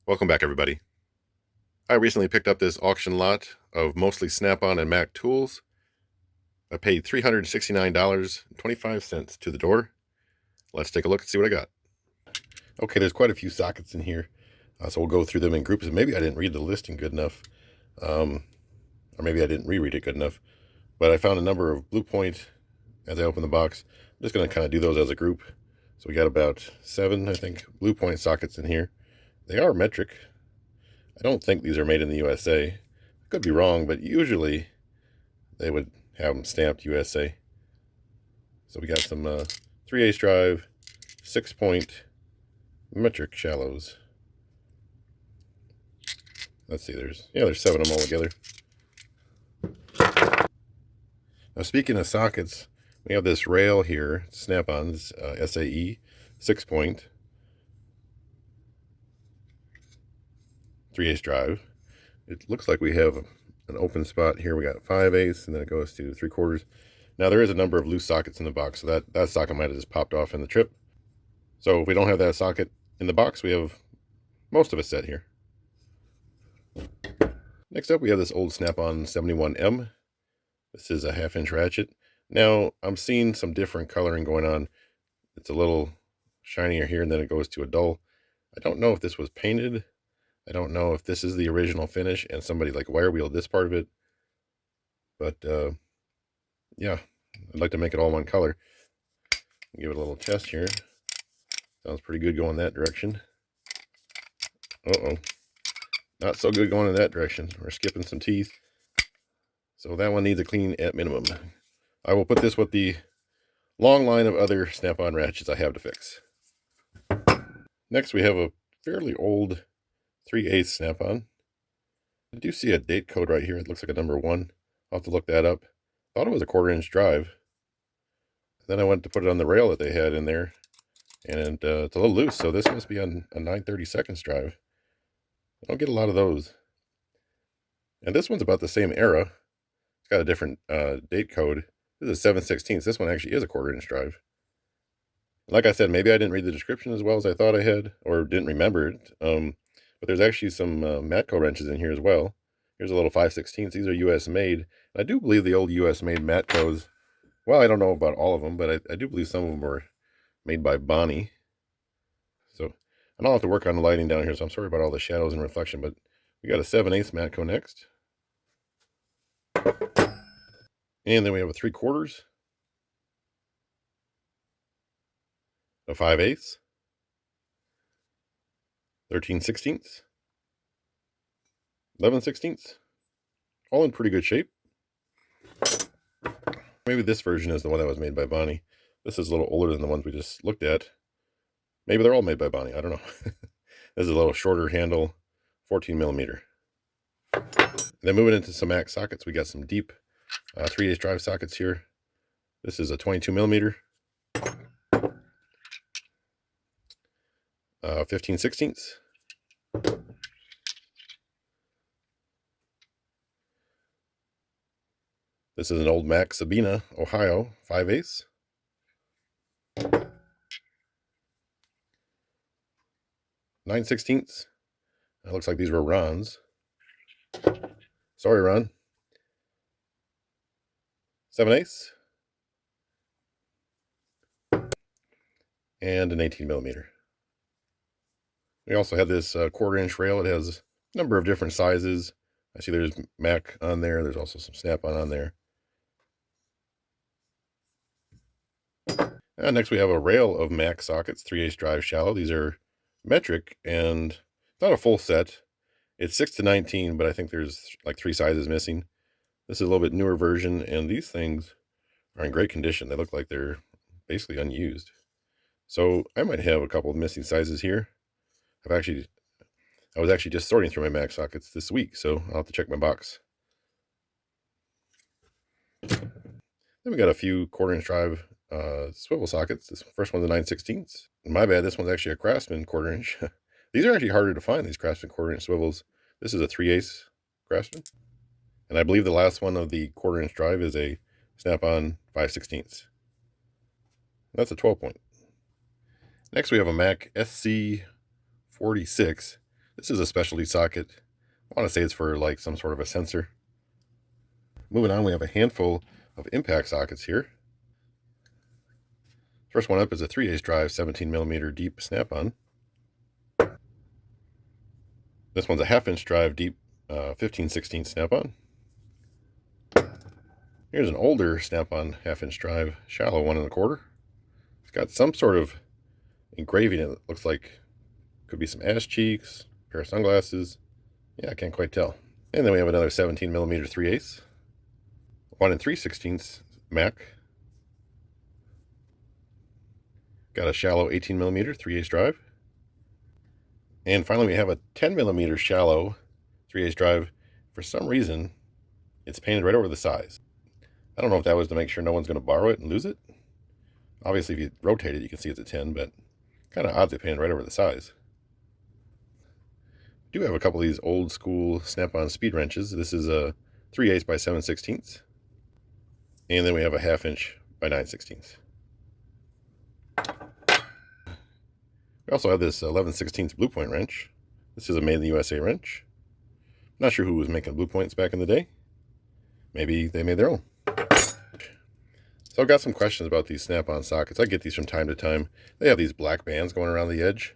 Welcome back, everybody. I recently picked up this auction lot of mostly Snap-on and Mac tools. I paid $369.25 to the door. Let's take a look and see what I got. Okay, there's quite a few sockets in here, so we'll go through them in groups. Maybe I didn't read the listing good enough, or maybe I didn't reread it good enough, but I found a number of Blue Point as I opened the box. I'm just going to kind of do those as a group. So we got about 7, I think, Blue Point sockets in here. They are metric. I don't think these are made in the USA. I could be wrong, but usually they would have them stamped USA. So we got some 3/8 drive, 6-point metric shallows. Let's see, there's 7 of them all together. Now, speaking of sockets, we have this rail here, Snap-on's SAE 6-point 3/8 drive. It looks like we have an open spot here. We got 5/8, and then it goes to 3/4. Now, there is a number of loose sockets in the box, so that socket might have just popped off in the trip. So if we don't have that socket in the box, we have most of a set here. Next up, we have this old Snap-on 71M. This is a 1/2-inch ratchet. Now, I'm seeing some different coloring going on. It's a little shinier here, and then it goes to a dull. I don't know if this was painted. I don't know if this is the original finish and somebody like wire wheeled this part of it. But, yeah, I'd like to make it all one color. Give it a little test here. Sounds pretty good going that direction. Uh-oh. Not so good going in that direction. We're skipping some teeth. So that one needs a clean at minimum. I will put this with the long line of other Snap-on ratchets I have to fix. Next, we have a fairly old 3/8 Snap-on. I do see a date code right here. It looks like a number 1. I'll have to look that up. Thought it was a 1/4-inch drive. Then I went to put it on the rail that they had in there, and it's a little loose, so this must be on a 9/32 drive. I don't get a lot of those. And this one's about the same era. It's got a different date code. This is 7/16. This one actually is a 1/4-inch drive. Like I said, maybe I didn't read the description as well as I thought I had, or didn't remember it. But there's actually some Matco wrenches in here as well. Here's a little 5/16. These are US made. I do believe the old US made Matcos, well, I don't know about all of them, but I do believe some of them were made by Bonnie. So, and I'll have to work on the lighting down here, so I'm sorry about all the shadows and reflection, but we got a 7/8 Matco next. And then we have a 3/4, a 5/8, 13/16, 11/16, all in pretty good shape. Maybe this version is the one that was made by Bonnie. This is a little older than the ones we just looked at. Maybe they're all made by Bonnie. I don't know. This is a little shorter handle, 14mm. Then moving into some Mac sockets, we got some deep 3/8 drive sockets here. This is a 22mm, 15/16. This is an old Mac Sabina, Ohio, 5/8. 9/16. It looks like these were Ron's. Sorry, Ron. 7/8. And an 18mm. We also have this 1/4-inch rail. It has a number of different sizes. I see there's Mac on there. There's also some Snap-on there. And next we have a rail of Mac sockets, 3/8 drive shallow. These are metric, and it's not a full set. It's 6/19, but I think there's like 3 sizes missing. This is a little bit newer version, and these things are in great condition. They look like they're basically unused. So I might have a couple of missing sizes here. I was actually just sorting through my Mac sockets this week, so I'll have to check my box. Then we got a few 1/4-inch drive swivel sockets. This first one's a 9/16. My bad, this one's actually a Craftsman 1/4-inch. These are actually harder to find, these Craftsman 1/4-inch swivels. This is a 3/8 Craftsman. And I believe the last one of the 1/4-inch drive is a Snap-on 5/16. That's a 12-point. Next we have a Mac SC46. This is a specialty socket. I want to say it's for like some sort of a sensor. Moving on, we have a handful of impact sockets here. First one up is a 3/8 drive 17mm deep snap-on. This one's a 1/2" drive deep 15/16 snap-on. Here's an older snap-on 1/2" drive shallow 1 1/4. It's got some sort of engraving. It looks like could be some ass cheeks, a pair of sunglasses. Yeah, I can't quite tell. And then we have another 17mm 3/8, 1 3/16 Mac. Got a shallow 18mm 3/8 drive. And finally, we have a 10mm shallow 3/8 drive. For some reason, it's painted right over the size. I don't know if that was to make sure no one's going to borrow it and lose it. Obviously, if you rotate it, you can see it's a 10, but kind of odd they painted right over the size. I do have a couple of these old school snap-on speed wrenches. This is a 3/8 by 7/16. And then we have a 1/2" by 9/16. We also have this 11/16 Blue Point wrench. This is a made in the USA wrench. Not sure who was making Blue Points back in the day. Maybe they made their own. So I've got some questions about these snap-on sockets. I get these from time to time. They have these black bands going around the edge.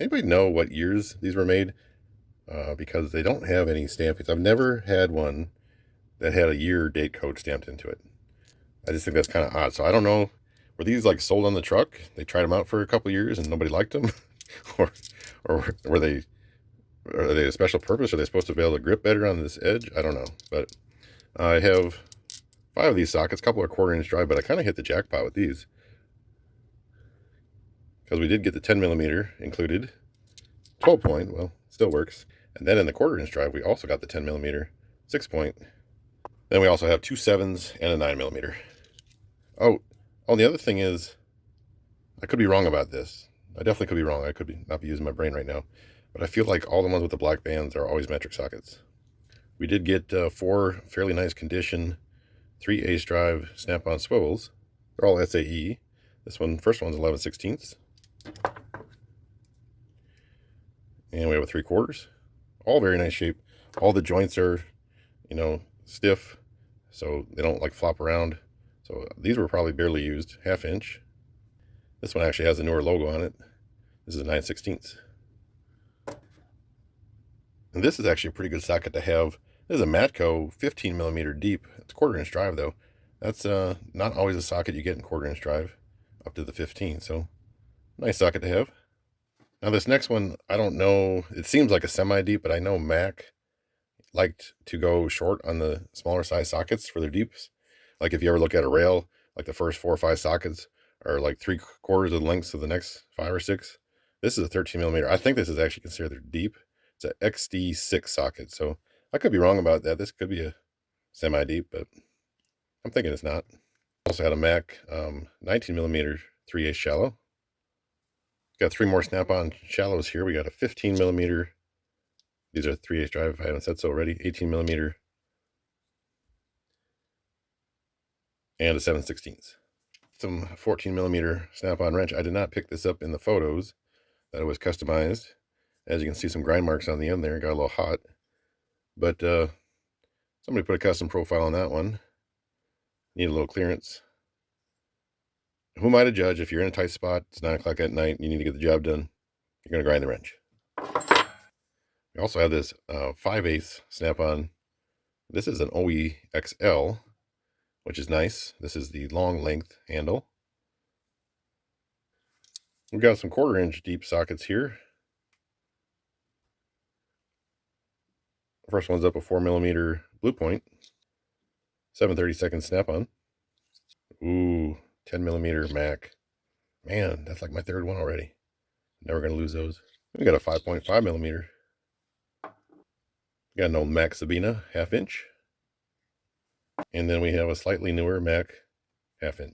Anybody know what years these were made? Because they don't have any stampings. I've never had one that had a year date code stamped into it. I just think that's kind of odd. So I don't know. Were these like sold on the truck? They tried them out for a couple years and nobody liked them? or are they a special purpose? Are they supposed to be able to grip better on this edge? I don't know. But I have 5 of these sockets, a couple are 1/4" drive, but I kind of hit the jackpot with these. Because we did get the 10mm included. 12 point, well, still works. And then in the 1/4" drive, we also got the 10mm 6 point. Then we also have 2 7s and a 9mm. Oh, the other thing is, I could be wrong about this. I definitely could be wrong. I could not be using my brain right now. But I feel like all the ones with the black bands are always metric sockets. We did get 4 fairly nice condition 3/8 drive snap-on swivels. They're all SAE. First one's 11/16. And we have a 3/4. All very nice shape. All the joints are, stiff, so they don't like flop around. So these were probably barely used. 1/2". This one actually has a newer logo on it. This is a 9/16. And this is actually a pretty good socket to have. This is a Matco 15mm deep. It's 1/4" drive though. That's not always a socket you get in 1/4" drive up to the 15. So nice socket to have. Now this next one, I don't know. It seems like a semi-deep, but I know Mac liked to go short on the smaller size sockets for their deeps. Like if you ever look at a rail, like the first 4 or 5 sockets are like 3/4 of the lengths of the next 5 or 6. This is a 13mm. I think this is actually considered deep. It's a XD6 socket. So I could be wrong about that. This could be a semi-deep, but I'm thinking it's not. Also had a Mac 19mm 3/8 shallow. Got 3 more snap-on shallows here. We got a 15mm. These are 3/8 drive, if I haven't said so already. 18mm. And a 7/16. Some 14mm snap-on wrench. I did not pick this up in the photos that it was customized. As you can see, some grind marks on the end there. Got a little hot. But somebody put a custom profile on that one. Need a little clearance. Who am I to judge? If you're in a tight spot, it's 9 o'clock at night, you need to get the job done, you're going to grind the wrench. We also have this 5/8 snap-on. This is an OE XL, which is nice. This is the long length handle. We've got some 1/4" deep sockets here. First one's up a 4mm Blue Point, 7/32 snap-on. Ooh, 10mm Mac. Man, that's like my 3rd one already. Never gonna lose those. We got a 5.5mm. Got an old Mac Sabina 1/2". And then we have a slightly newer Mac 1/2".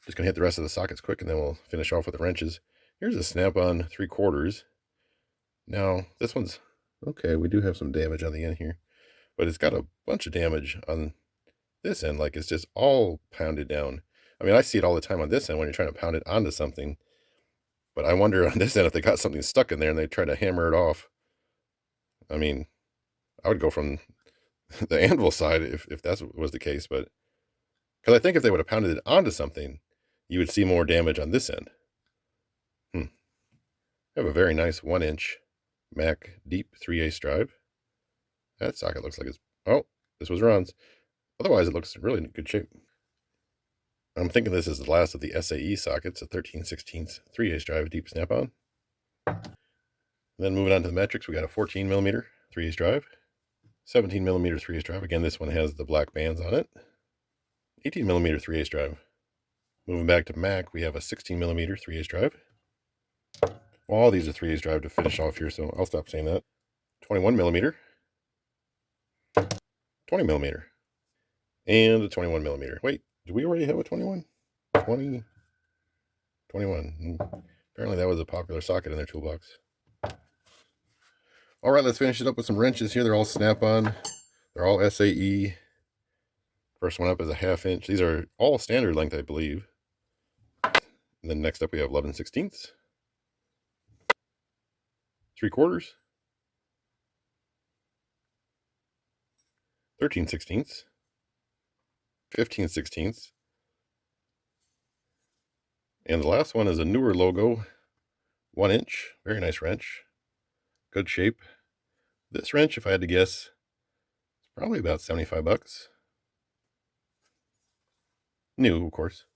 Just gonna hit the rest of the sockets quick and then we'll finish off with the wrenches. Here's a snap-on 3/4. Now, this one's okay. We do have some damage on the end here, but it's got a bunch of damage on this end. Like it's just all pounded down. I mean, I see it all the time on this end when you're trying to pound it onto something. But I wonder on this end if they got something stuck in there and they try to hammer it off. I mean, I would go from the anvil side if that was the case, but because I think if they would have pounded it onto something, you would see more damage on this end. I have a very nice 1-inch Mac Deep 3/8 drive. That socket looks like it's, oh, this was Ron's. Otherwise, it looks really in good shape. I'm thinking this is the last of the SAE sockets, a 13/16 3/8 drive deep snap-on. Then moving on to the metrics, we got a 14mm 3/8 drive, 17mm 3/8 drive. Again, this one has the black bands on it. 18mm 3/8 drive. Moving back to Mac, we have a 16mm 3/8 drive. All these are 3/8 drive to finish off here, so I'll stop saying that. 21mm, 20mm, and a 21mm. Wait, do we already have a 21? 20, 21. Apparently that was a popular socket in their toolbox. All right, let's finish it up with some wrenches here. They're all snap-on. They're all SAE. First one up is a 1/2 inch. These are all standard length, I believe. And then next up we have 11/16, 3/4, 13/16, 15/16, and the last one is a newer logo, 1 inch. Very nice wrench. Good shape. This wrench, if I had to guess, is probably about 75 bucks. New, of course.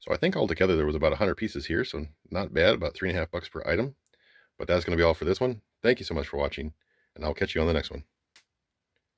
So I think altogether there was about 100 pieces here, so not bad, about 3.5 bucks per item. But that's going to be all for this one. Thank you so much for watching, and I'll catch you on the next one.